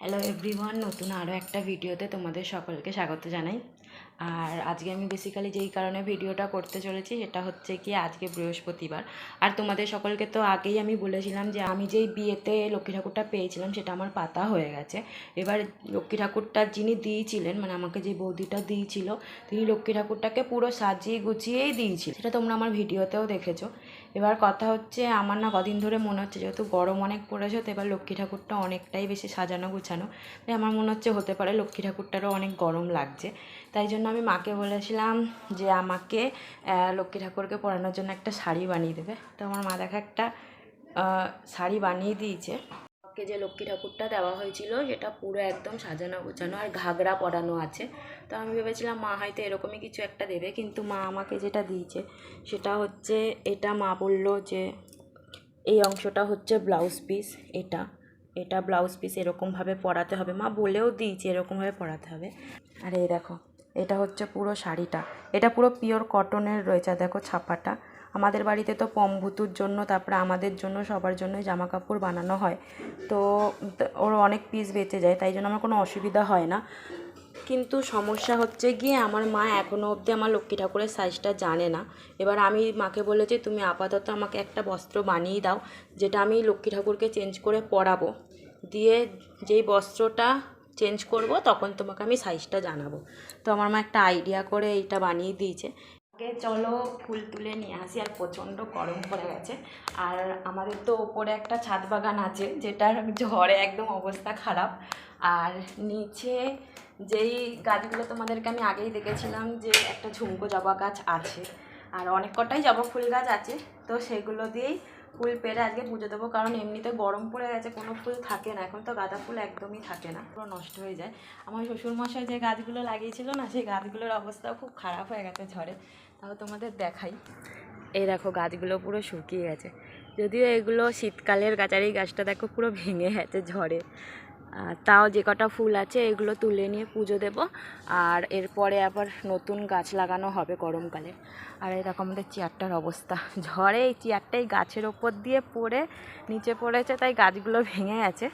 Hello everyone, নতুন আরও একটা ভিডিওতে তোমাদের সকলকে স্বাগত জানাই। আর আজকে আমি বেসিক্যালি যেই কারণে ভিডিওটা করতে চলেছি সেটা হচ্ছে কি আজকে বৃহস্পতিবার। আর তোমাদের সকলকে তো আগেই আমি বলেছিলাম যে আমি যেই বিয়েতে লক্ষ্মী ঠাকুরটা পেয়েছিলাম সেটা আমার পাতা হয়ে গেছে। এবার লক্ষ্মী ঠাকুরটা যিনি দিয়েছিলেন, মানে আমাকে যে বৌদিটা দিয়েছিল, তিনি লক্ষ্মী ঠাকুরটাকে পুরো সাজিয়ে গুছিয়েই দিয়েছিল, সেটা তোমরা আমার ভিডিওতেও দেখেছো। এবার কথা হচ্ছে আমার না কদিন ধরে মনে হচ্ছে যেহেতু গরম অনেক পড়েছে, তো এবার লক্ষ্মী ঠাকুরটা অনেকটাই বেশি সাজানো গুছানো, তাই আমার মনে হচ্ছে হতে পারে লক্ষ্মী ঠাকুরটারও অনেক গরম লাগছে। তাই জন্য আমি মাকে বলেছিলাম যে আমাকে লক্ষ্মী ঠাকুরকে পরানোর জন্য একটা শাড়ি বানিয়ে দেবে। তো আমার মা দেখা একটা শাড়ি বানিয়ে দিয়েছে। আমাকে যে লক্ষ্মী ঠাকুরটা দেওয়া হয়েছিল সেটা পুরো একদম সাজানো গোছানো আর ঘাগরা পরানো আছে। তো আমি ভেবেছিলাম মা হয়তো এরকমই কিছু একটা দেবে, কিন্তু মা আমাকে যেটা দিয়েছে সেটা হচ্ছে এটা। মা বললো যে এই অংশটা হচ্ছে ব্লাউজ পিস, এটা এটা ব্লাউজ পিস এরকমভাবে পরাতে হবে। মা বলেও দিয়েছে এরকমভাবে পরাতে হবে। আর এই দেখো, এটা হচ্ছে পুরো শাড়িটা, এটা পুরো পিওর কটনের রয়েছে। দেখো ছাপাটা। আমাদের বাড়িতে তো পম্বুতুর জন্য, তারপরে আমাদের জন্য, সবার জন্যই জামা কাপড় বানানো হয়। তো ওর অনেক পিস বেঁচে যায়, তাই জন্য আমার কোনো অসুবিধা হয় না। কিন্তু সমস্যা হচ্ছে গিয়ে আমার মা এখনও অবধি আমার লক্ষ্মী ঠাকুরের সাইজটা জানে না। এবার আমি মাকে বলেছি তুমি আপাতত আমাকে একটা বস্ত্র বানিয়ে দাও, যেটা আমি লক্ষ্মী ঠাকুরকে চেঞ্জ করে পরাবো, দিয়ে যেই বস্ত্রটা চেঞ্জ করব তখন তোমাকে আমি সাইজটা জানাবো। তো আমার মা একটা আইডিয়া করে এইটা বানিয়ে দিয়েছে। চলো ফুল তুলে নিয়ে আসি। আর প্রচণ্ড গরম পড়ে গেছে। আর আমাদের তো ওপরে একটা ছাদ বাগান আছে, যেটার ঝড়ে একদম অবস্থা খারাপ। আর নিচে যেই গাছগুলো তোমাদেরকে আমি আগেই দেখেছিলাম যে একটা ঝুমকো জবা গাছ আছে, আর অনেক কটাই জবা ফুল গাছ আছে। তো সেগুলো দিয়েই ফুল পেরে আজকে পুজো দেবো, কারণ এমনিতে গরম পড়ে গেছে, কোনো ফুল থাকে না এখন। তো গাঁদা ফুল একদমই থাকে না, পুরো নষ্ট হয়ে যায়। আমার শ্বশুরমশাই যে গাছগুলো লাগিয়েছিল না, সেই গাছগুলোর অবস্থাও খুব খারাপ হয়ে গেছে ঝড়ে। তাও তোমাদের দেখাই। এই দেখো গাছগুলো পুরো শুকিয়ে গেছে, যদিও এগুলো শীতকালের গাছ। আর এই গাছটা দেখো পুরো ভেঙে গেছে ঝড়ে। তাও যে কটা ফুল আছে এগুলো তুলে নিয়ে পুজো দেব। আর এরপরে আবার নতুন গাছ লাগানো হবে গরমকালে। আর এই দেখো আমাদের চেয়ারটার অবস্থা, ঝড়ে এই চেয়ারটাই গাছের ওপর দিয়ে পড়ে নিচে পড়েছে, তাই গাছগুলো ভেঙে গেছে।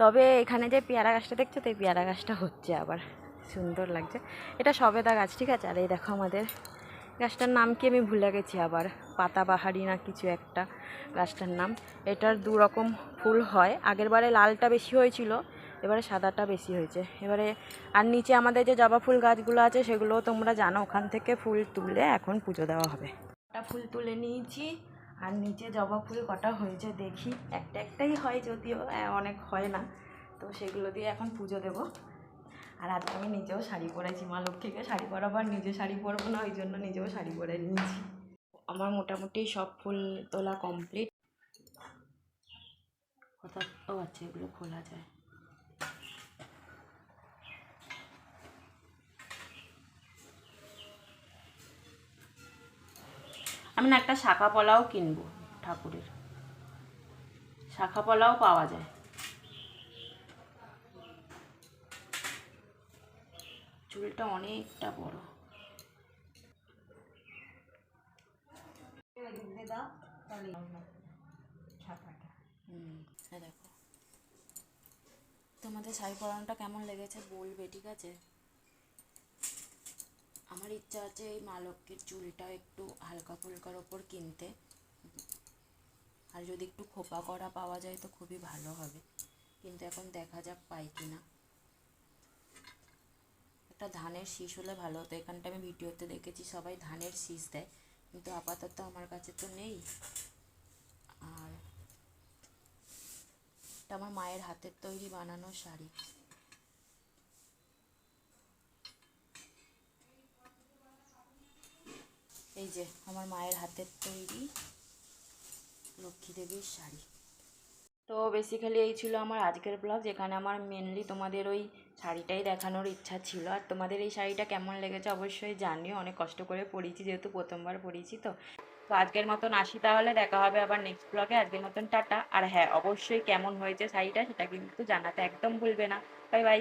তবে এখানে যে পেয়ারা গাছটা দেখছো, তো এই পেয়ারা গাছটা হচ্ছে আবার, সুন্দর লাগছে। এটা সবেদা গাছ, ঠিক আছে। আর এই দেখো আমাদের গাছটার নাম কি আমি ভুলে গেছি, আবার পাতাবাহারি না কিছু একটা গাছটার নাম। এটার দু রকম ফুল হয়, আগের বারে লালটা বেশি হয়েছিল, এবারে সাদাটা বেশি হয়েছে। এবারে আর নিচে আমাদের যে জবা ফুল গাছগুলো আছে সেগুলো তোমরা জানো, ওখান থেকে ফুল তুলে এখন পুজো দেওয়া হবে। একটা ফুল তুলে নিয়েছি, আর নিচে জবা ফুল কটা হয়েছে দেখি। একটাই হয়, যদিও অনেক হয় না। তো সেগুলো দিয়ে এখন পুজো দেবো। আর আজকে আমি নিজেও শাড়ি পরেছি, মা লক্ষ্মীকে শাড়ি পরাবার, নিজে শাড়ি পরবো না, ওই জন্য নিজেও শাড়ি পরে নিয়েছি। আমার মোটামুটি সব ফুল তোলা কমপ্লিট। কোথাও আছে, এগুলো খোলা যায়। আমি না একটা শাখা পলাও কিনবো ঠাকুরের, শাখা পলাও পাওয়া যায়। চুলটা অনেকটা বড়। দেখো তোমাদের শাড়ি পরানোটা কেমন লেগেছে বলবে, ঠিক আছে। আমার ইচ্ছা আছে এই মা লক্ষ্মীর চুলটা একটু হালকা ফুলকার ওপর কিনতে, আর যদি একটু খোপা করা পাওয়া যায় তো খুবই ভালো হবে, কিন্তু এখন দেখা যাক পাই কি না। একটা ধানের শীষ হলে ভালো হতো। এখানটা আমি ভিডিওতে দেখেছি সবাই ধানের শীষ দেয়, কিন্তু আপাতত আমার কাছে তো নেই। আর এটা আমার মায়ের হাতের তৈরি বানানো শাড়ি। এই যে আমার মায়ের হাতের তৈরি লক্ষ্মী দেবীর শাড়ি। তো বেসিক্যালি এই ছিল আমার আজকের ব্লগ, যেখানে আমার মেনলি তোমাদের ওই শাড়িটাই দেখানোর ইচ্ছা ছিল। আর তোমাদের এই শাড়িটা কেমন লেগেছে অবশ্যই জানিও, অনেক কষ্ট করে পরিয়েছি, যেহেতু প্রথমবার পরিয়েছি। তো তো আজকের মতন আসি, তাহলে দেখা হবে আবার নেক্সট ব্লগে। আজকের মতন টাটা। আর হ্যাঁ, অবশ্যই কেমন হয়েছে শাড়িটা সেটা কিন্তু জানাতে একদম ভুলবে না। Bye bye.